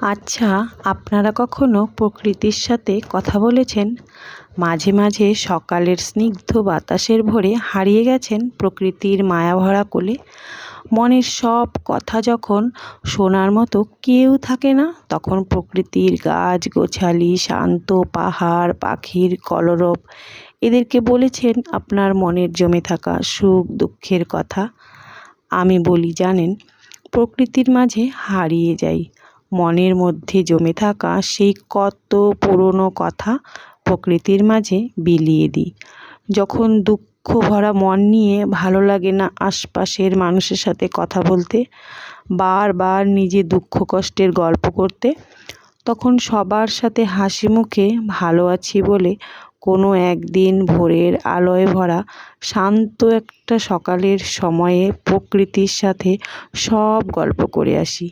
আচ্ছা, আপনারা কখনো প্রকৃতির সাথে কথা বলেছেন? মাঝে মাঝে সকালের স্নিগ্ধ বাতাসের ভোরে হারিয়ে গেছেন প্রকৃতির মায়াভরা কোলে? মনের সব কথা যখন শোনার মতো কেউ থাকে না, তখন প্রকৃতির গাছগোছালি, শান্ত পাহাড়, পাখির কলরব এদেরকে বলেছেন আপনার মনের জমে থাকা সুখ দুঃখের কথা? আমি বলি জানেন, প্রকৃতির মাঝে হারিয়ে যাই, মনের মধ্যে জমে থাকা সেই কত পুরনো কথা প্রকৃতির মাঝে বিলিয়ে দিই। যখন দুঃখ ভরা মন নিয়ে ভালো লাগে না আশপাশের মানুষের সাথে কথা বলতে, বারবার নিজে দুঃখ কষ্টের গল্প করতে, তখন সবার সাথে হাসি মুখে ভালো আছি বলে কোনো একদিন ভোরের আলোয় ভরা শান্ত একটা সকালের সময়ে প্রকৃতির সাথে সব গল্প করে আসি।